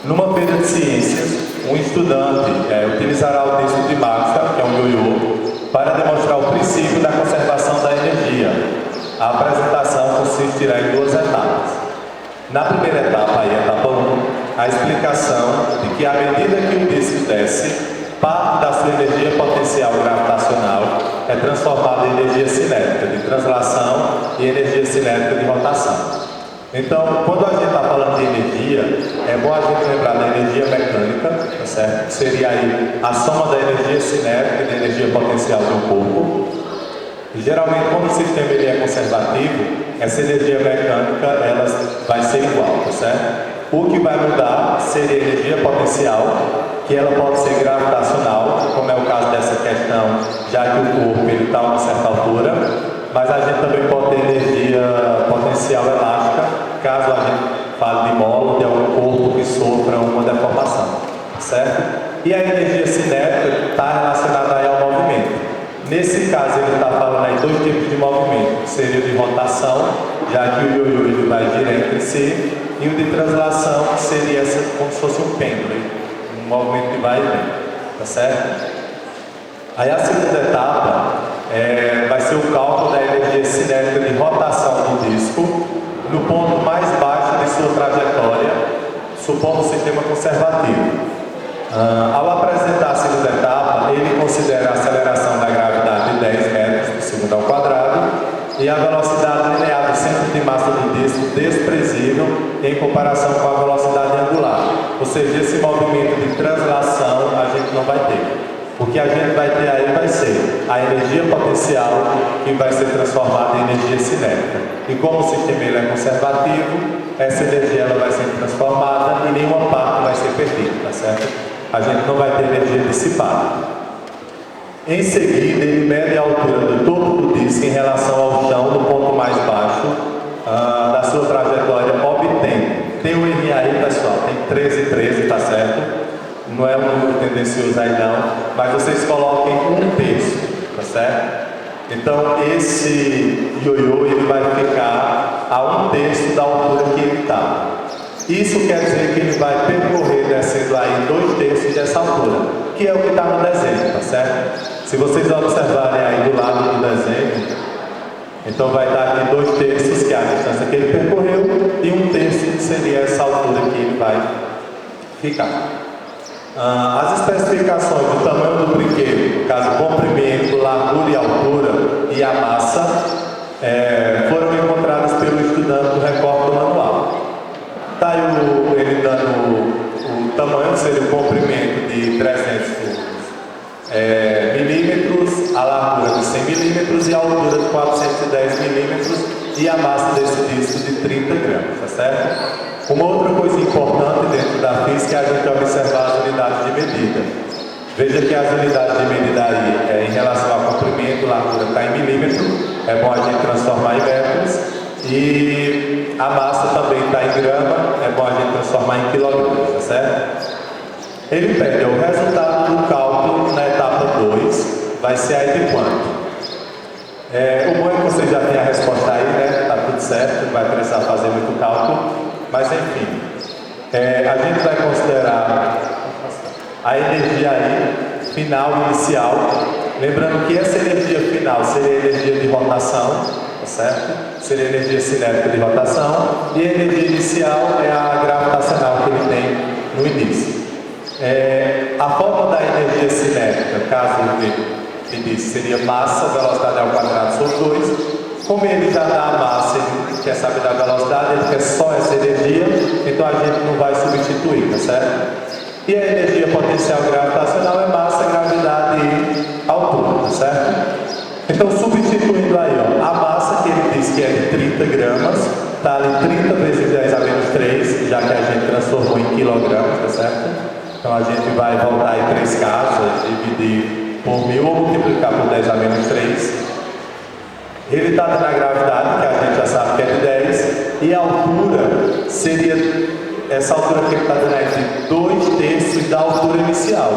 Numa feira de ciências, um estudante utilizará o disco de Maxwell, que é um ioiô, para demonstrar o princípio da conservação da energia. A apresentação consistirá em duas etapas. Na primeira etapa, aí, etapa 1, a explicação de que à medida que o disco desce, parte da sua energia potencial gravitacional é transformada em energia cinética de translação e energia cinética de rotação. Então, quando a gente está falando de energia, é bom a gente lembrar da energia mecânica, tá certo? Que seria aí a soma da energia cinética e da energia potencial de um corpo. E geralmente, quando o sistema ele é conservativo, essa energia mecânica ela vai ser igual, tá certo? O que vai mudar seria a energia potencial, que ela pode ser gravitacional, como é o caso dessa questão, já que o corpo está a uma certa altura, mas a gente também pode ter energia potencial elástica, caso a gente fale de módulo de algum corpo que sofra uma deformação, certo? E a energia cinética está relacionada aí ao movimento. Nesse caso, ele está falando aí dois tipos de movimento, que seria o de rotação, já que o ioiô ele vai girar entre si, e o de translação, que seria como se fosse um pêndulo, um movimento que vai e vem, tá certo? Aí a segunda etapa vai ser o cálculo da energia cinética de rotação do disco no ponto mais baixo de sua trajetória, supondo o sistema conservativo. Ao apresentar a segunda etapa, ele considera a aceleração da gravidade de 10 metros por segundo ao quadrado e a velocidade linear do centro de massa do disco desprezível em comparação com a velocidade angular. Ou seja, esse movimento de translação a gente não vai ter. O que a gente vai ter aí vai ser a energia potencial que vai ser transformada em energia cinética. E como o sistema ele é conservativo, essa energia ela vai ser transformada e nenhuma parte vai ser perdida, tá certo? A gente não vai ter energia dissipada. Em seguida, ele mede a altura do topo do disco em relação ao chão do ponto mais baixo da sua trajetória, obtendo. Tem um R aí, pessoal, tem 13, tá certo? Não é um número tendencioso aí não, mas vocês coloquem 1/3, tá certo? Então esse ioiô ele vai ficar a 1/3 da altura que ele está. Isso quer dizer que ele vai percorrer descendo aí 2/3 dessa altura, que é o que está no desenho, tá certo? Se vocês observarem aí do lado do desenho, então vai dar aqui 2/3, que é a distância que ele percorreu, e 1/3 seria essa altura que ele vai ficar. As especificações do tamanho do brinquedo, no caso comprimento, largura e altura e a massa, foram encontradas pelo estudante do recorte do manual. Está aí ele dando o tamanho, seria o comprimento de 300 milímetros, a largura de 100 milímetros e a altura de 410 milímetros e a massa desse disco de 30 gramas, tá certo? Uma outra coisa importante dentro da física é a gente observar as unidades de medida. Veja que as unidades de medida aí, em relação ao comprimento, largura está em milímetro, é bom a gente transformar em metros, e a massa também está em grama, é bom a gente transformar em quilogramas, tá certo? Ele pede o resultado do cálculo na etapa 2, vai ser aí de quanto? O bom é que você já tem a resposta aí, né? Está tudo certo, não vai precisar fazer muito cálculo. Mas enfim, a gente vai considerar a energia aí, final e inicial, lembrando que essa energia final seria a energia de rotação, tá certo? Seria a energia cinética de rotação, e a energia inicial é a gravitacional que ele tem no início. A forma da energia cinética, caso ele disse, seria massa, velocidade ao quadrado sobre 2. Como ele já dá a massa, ele quer saber da velocidade, ele quer só essa energia, então a gente não vai substituir, tá certo? E a energia potencial gravitacional é massa, gravidade e altura, tá certo? Então substituindo aí, ó, a massa que ele diz que é de 30 gramas, está ali 30 vezes 10 a menos 3, já que a gente transformou em quilogramas, tá certo? Então a gente vai voltar aí 3 casas, dividir por 1000 ou multiplicar por 10 a menos 3. Ele está na gravidade, que a gente já sabe que é de 10, e a altura seria, essa altura que ele está dando é de 2/3 da altura inicial.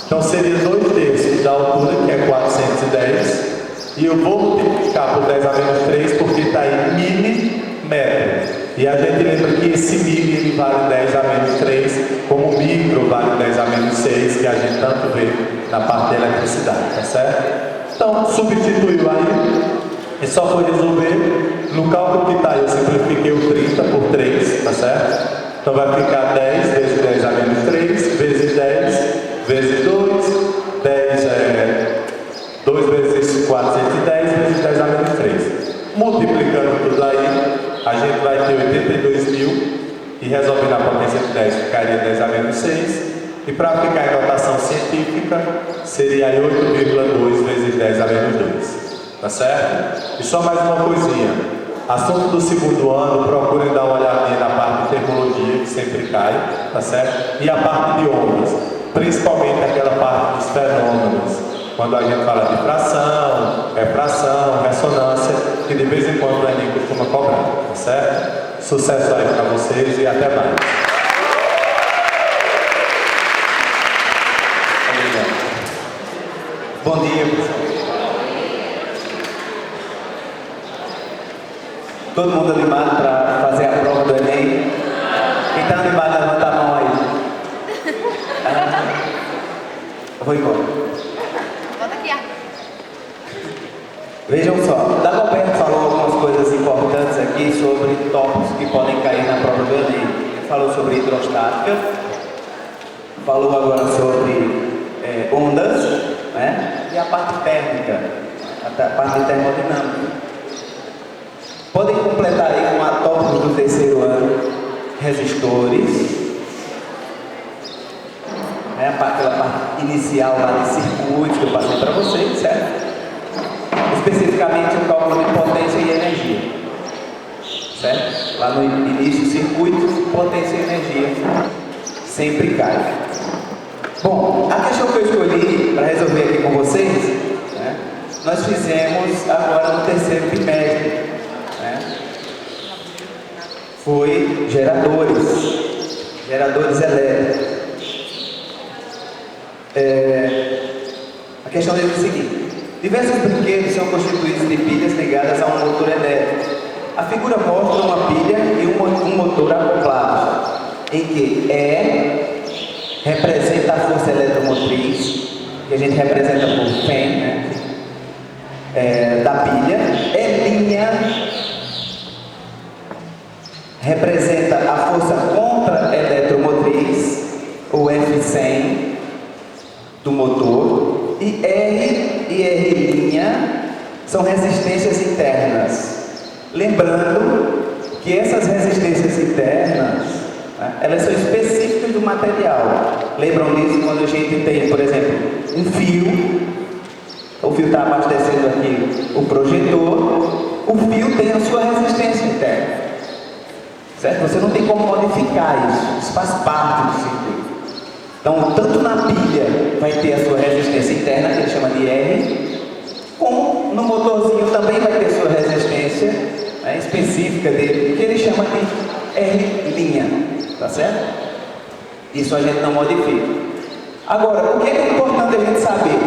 Então seria 2/3 da altura, que é 410, e eu vou multiplicar por 10 a menos 3, porque está em milímetro. E a gente lembra que esse milho ele vale 10 a menos 3, como o micro vale 10 a menos 6, que a gente tanto vê na parte da eletricidade, tá certo? Então, substituiu aí e só foi resolver. No cálculo que está aí, eu simplifiquei o 30 por 3, tá certo? Então vai ficar 10 vezes 10 a menos 3, vezes 10, vezes 2, 10 2 vezes 410, vezes 10 a menos 3. Multiplicando tudo aí, a gente vai ter 82.000 e resolvendo a potência de 10 ficaria 10 a menos 6. E para ficar em notação científica, seria 8,2 vezes 10 a menos 2. Tá certo? E só mais uma coisinha. Assunto do segundo ano, procurem dar uma olhadinha na parte de termologia, que sempre cai, tá certo? E a parte de ondas, principalmente aquela parte dos fenômenos, quando a gente fala de fração, refração, ressonância, que de vez em quando o Enem costuma cobrar, tá certo? Sucesso aí para vocês e até mais. Bom dia, pessoal. Todo mundo animado para fazer a prova do Enem? Quem está animado, levanta a mão aí. Eu vou embora. Volta aqui, Vejam só, Dagoberto falou algumas coisas importantes aqui sobre tópicos que podem cair na prova do Enem. Ele falou sobre hidrostática, falou agora sobre ondas, né? E a parte térmica, a parte termodinâmica. Podem completar aí com a tópicos do terceiro ano, resistores, né? Aquela parte inicial lá de circuitos que eu passei para vocês, certo? Especificamente o cálculo de potência e energia, certo? Lá no início, circuitos, potência e energia sempre cai. Bom, a questão que eu escolhi para resolver aqui com vocês, né, nós fizemos agora no terceiro trimestre, né, foi geradores elétricos. A questão dele é o seguinte: diversos brinquedos são constituídos de pilhas ligadas a um motor elétrico. A figura mostra uma pilha e um motor acoplados, em que representa a força eletromotriz, que a gente representa por Fm, né? Da pilha. Linha representa a força contra-eletromotriz, o F100 do motor. E R e R' são resistências internas. Lembrando que essas resistências internas, né, elas são específicas do material. Lembram disso quando a gente tem, por exemplo, um fio. O fio está abastecendo aqui o projetor. O fio tem a sua resistência interna, certo? Você não tem como modificar isso. Isso faz parte do circuito. Então, tanto na pilha vai ter a sua resistência interna, que ele chama de R, como no motorzinho também vai ter sua resistência, né, específica dele, que ele chama de R', tá certo? Isso a gente não modifica. Agora, o que é importante a gente saber?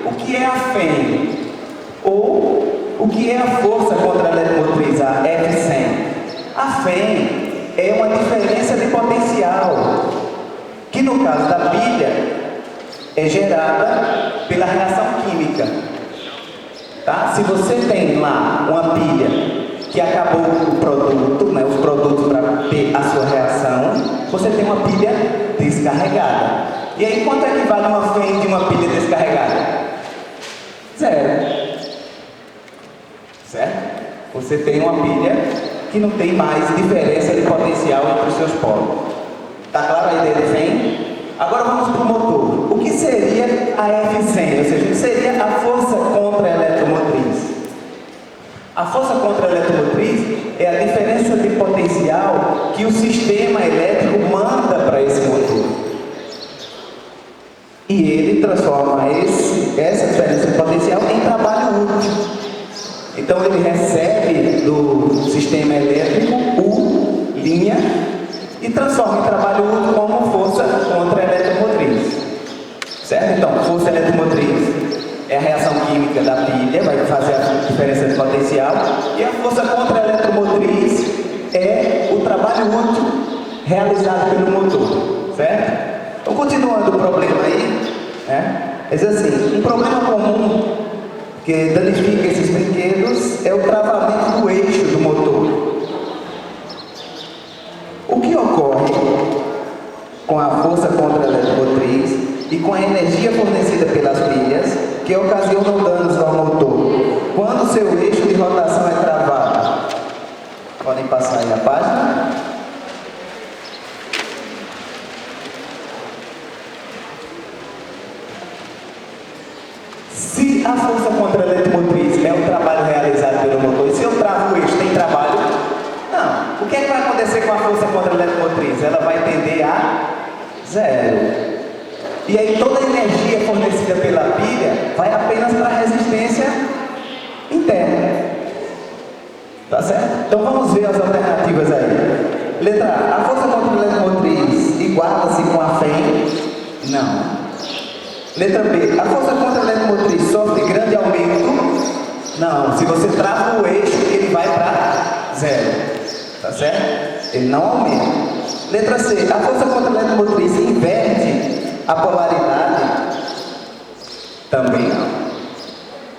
O que é a Fm? Ou o que é a força contra a eletromotriz, a F100? A Fm é uma diferença de potencial, que no caso da pilha é gerada pela reação química, tá? Se você tem lá uma pilha que acabou o produto, né, os produtos para ter a sua reação, você tem uma pilha descarregada. E aí quanto é que vale uma Fm de uma pilha descarregada? 0. Certo? Você tem uma pilha que não tem mais diferença de potencial entre os seus polos. Tá claro a ideia de Fm? Agora vamos para o motor. O que seria a F100? Ou seja, o que seria a força contra a eletromotriz? A força contra a eletromotriz é a diferença de potencial que o sistema elétrico manda para esse motor. E ele transforma essa diferença de potencial em trabalho útil. Então ele recebe do sistema elétrico U', e transforma em trabalho útil como força contra a eletromotriz. Certo? Então, força eletromotriz é a reação química da pilha, vai fazer a diferença de potencial, e a força contra a eletromotriz é o trabalho útil realizado pelo motor. certo? Então, continuando o problema aí, né? É assim, um problema comum que danifica esses brinquedos é o travamento do eixo do motor. O que ocorre com a força contra-eletromotriz e com a energia fornecida pelas pilhas que ocasionam danos ao motor quando seu eixo de rotação é travado? Podem passar aí a página. Se a força contra-eletromotriz é um trabalho realizado pelo motor, e se eu travo o eixo, tem trabalho? Não. O que é que vai acontecer com a força contra-eletromotriz? Ela vai tender a zero. E aí toda a energia fornecida pela pilha vai apenas para a resistência interna. Tá certo? Então vamos ver as alternativas aí. Letra A. A força contra-eletromotriz iguala-se com a FEM? Não. Letra B. A força contra-eletromotriz sofre grande aumento? Não. Se você trava o eixo, ele vai para zero. Tá certo? Ele não aumenta. Letra C. A força contra-eletromotriz inverte a polaridade? Também não.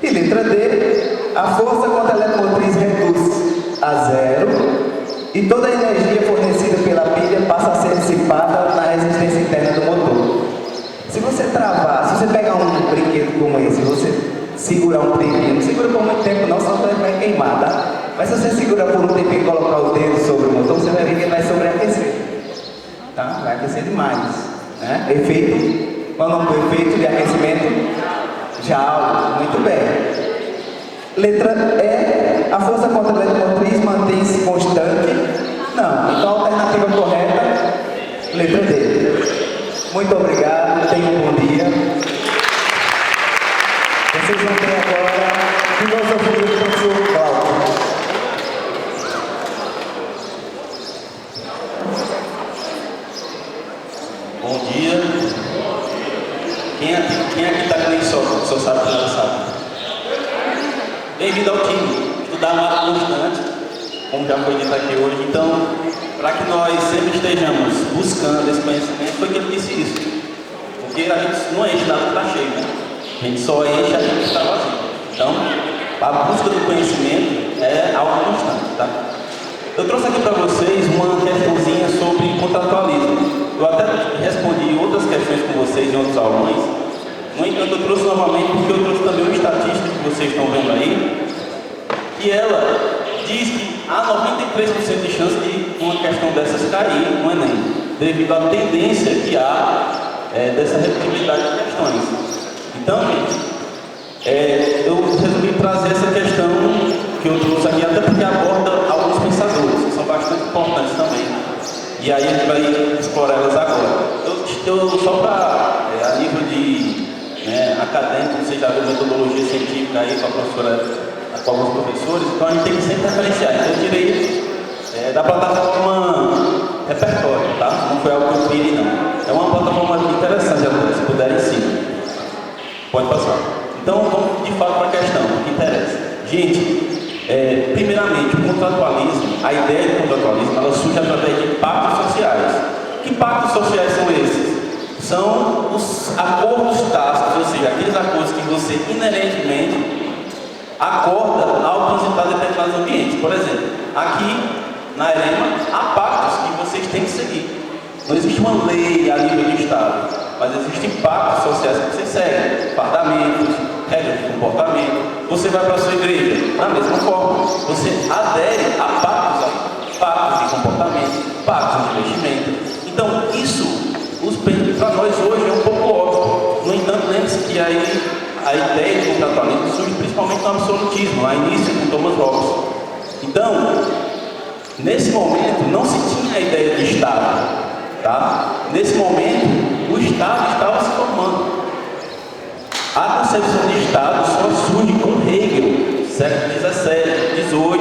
E letra D. A força contra-eletromotriz reduz a zero e toda a energia fornecida pela pilha passa a ser dissipada na resistência interna do motor. Se você travar, se você pegar um brinquedo como esse, você segurar um tempinho, não segura por muito tempo não, senão você vai queimar, tá? Mas se você segurar por um tempinho e colocar o dedo sobre o motor, você vai ver que ele vai sobreaquecer, tá? Vai aquecer demais, né? Efeito, qual é o nome do efeito de aquecimento? Joule, muito bem. Letra E, a força contra-eletromotriz mantém-se constante? Não. Então a alternativa correta, letra D. Muito obrigado, tenham um bom dia. Vocês vão ter agora filosofia do professor Cláudio. Bom dia. Quem aqui está com isso? Só sabe que não sabe. Bem-vindo ao time. Estudar uma constante, como já foi dito aqui hoje. Então, para que nós sempre estejamos buscando esse conhecimento, foi que ele disse isso. Porque a gente não enche nada que está cheio, né? A gente só enche a gente que está vazio. Então, a busca do conhecimento é algo constante, tá? Eu trouxe aqui para vocês uma questãozinha sobre contratualismo. Eu até respondi outras questões com vocês em outros aulões. No entanto, eu trouxe novamente porque eu trouxe também uma estatística que vocês estão vendo aí, que ela diz que há 93% de chance de uma questão dessas cair no Enem, devido à tendência que há dessa repetibilidade de questões. Então, gente, eu resolvi trazer essa questão que eu trouxe aqui, até porque aborda alguns pensadores, que são bastante importantes também. E aí a gente vai explorar elas agora. Eu só para, a nível de acadêmico, vocês já viram metodologia científica aí com a professora, com alguns professores, então a gente tem que sempre referenciar. Então eu tirei da plataforma Repertório, tá? Não foi algo que eu criei, não. É uma plataforma interessante, se puderem sim. Pode passar. Então vamos de fato para a questão, o que interessa. Gente, primeiramente, o contratualismo, a ideia do contratualismo, ela surge através de pactos sociais. Que pactos sociais são esses? São os acordos tácitos, ou seja, aqueles acordos que você inerentemente acorda ao transitar determinados ambientes. Por exemplo, aqui na EREMA há pactos que vocês têm que seguir. Não existe uma lei a nível de Estado, mas existem pactos sociais que vocês seguem, fardamentos, regras de comportamento. Você vai para a sua igreja, da mesma forma, você adere a pactos de comportamento, pactos de investimento. Então, isso para nós hoje é um pouco óbvio. No entanto, lembre-se que aí a ideia de contratualismo surge principalmente no absolutismo, lá início com Thomas Hobbes. Então, nesse momento, não se tinha a ideia de Estado, tá? Nesse momento, o Estado estava se formando. A concepção de Estado só surge com Hegel, século XVII, XVIII,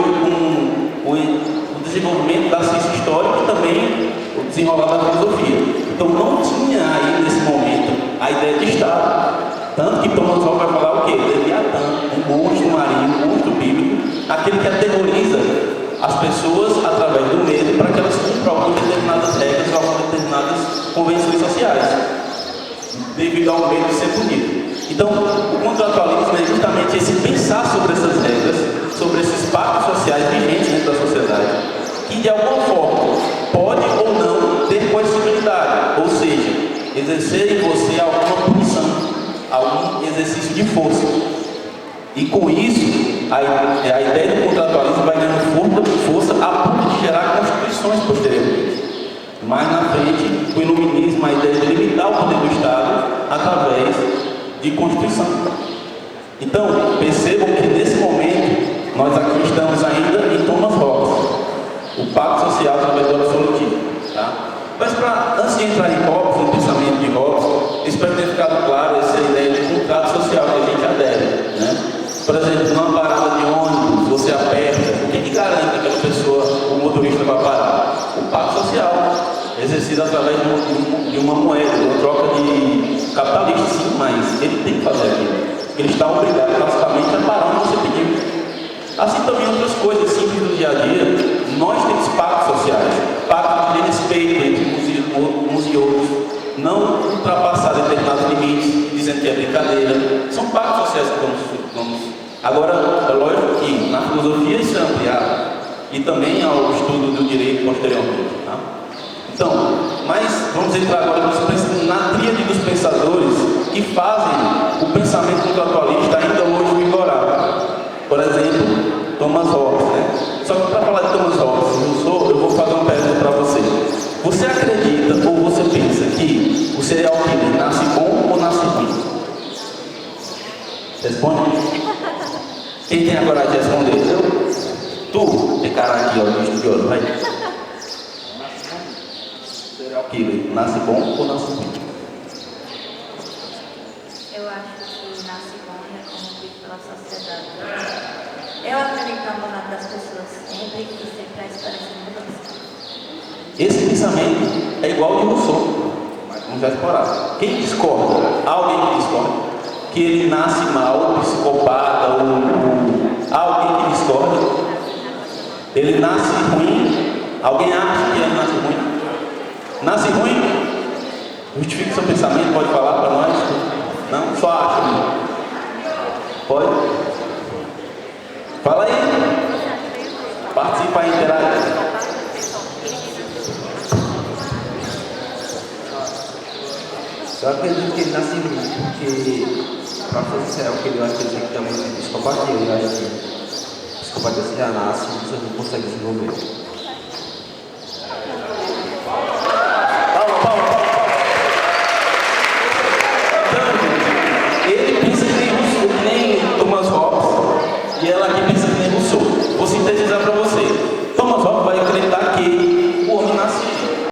com o desenvolvimento da ciência histórica e também o desenrolar da filosofia. Então não tinha aí nesse momento a ideia de Estado. Tanto que Thomas Hobbes vai falar o quê? Leviatã, um monstro marinho, um monstro bíblico, aquele que aterroriza as pessoas através do medo para que elas cumpram algumas determinadas regras ou algumas determinadas convenções devido ao medo de ser punido. Então, o contratualismo é justamente esse pensar sobre essas regras, sobre esses pactos sociais vigentes dentro da sociedade, que de alguma forma pode ou não ter coercibilidade, ou seja, exercer em você alguma punição, algum exercício de força. E com isso, a ideia do contratualismo vai ganhando força a ponto de gerar constituições posteriormente. Mais na frente, o iluminismo, a ideia de limitar o poder do Estado através de Constituição. Então, percebam que nesse momento, nós aqui estamos ainda em Thomas Hobbes, o pacto social através do absolutismo. Tá? Mas antes de entrar em Hobbes, no pensamento de Hobbes, espero ter ficado claro essa ideia de contrato social que a gente adere. Né? Por exemplo, numa parada de ônibus, você aperta, o que garante que aquela pessoa, o motorista, vai parar? O pacto social, exercido através de uma moeda, de uma troca de capitalista, sim, mas ele tem que fazer aquilo. Ele está obrigado, basicamente, a parar onde você pediu. Assim também outras coisas simples do dia a dia, nós temos pactos sociais, pactos de respeito entre uns e outros, não ultrapassar determinados limites, dizendo que é brincadeira. São pactos sociais que vamos. Agora, é lógico que na filosofia isso é ampliado, e também ao estudo do direito posteriormente. Tá? Então, mas vamos entrar agora na tríade dos pensadores que fazem o pensamento contratualista ainda hoje vigorar. Por exemplo, Thomas Hobbes. Né? Só que para falar de Thomas Hobbes, eu vou fazer uma pergunta para você. Você acredita ou você pensa que o serial killer nasce bom ou nasce ruim? Responde. Quem tem a coragem de responder? Eu? Tu? Tem cara aqui, ó, bicho de ouro, vai. Serial killer nasce bom ou nasce ruim? Eu acho que nasce bom e é corrompido pela sociedade. Eu acredito na bondade das pessoas sempre e sempre a esperança de mudança. Esse pensamento é igual ao de Rousseau, mas vamos já explorar. Quem discorda? Há alguém que discorda? Que ele nasce mal, psicopata, há alguém que discorda? Ele nasce ruim? Alguém acha que ele nasce ruim? Nasce ruim? Justifique seu pensamento, pode falar para nós? Não? Só acha, né? Pode? Fala aí. Participa aí, interage. Eu acredito que ele nasce ruim, porque para fazer serial killer eu acho que ele tem que ter muito psicopatia. Eu acho que psicopatia você já nasce e você não consegue desenvolver.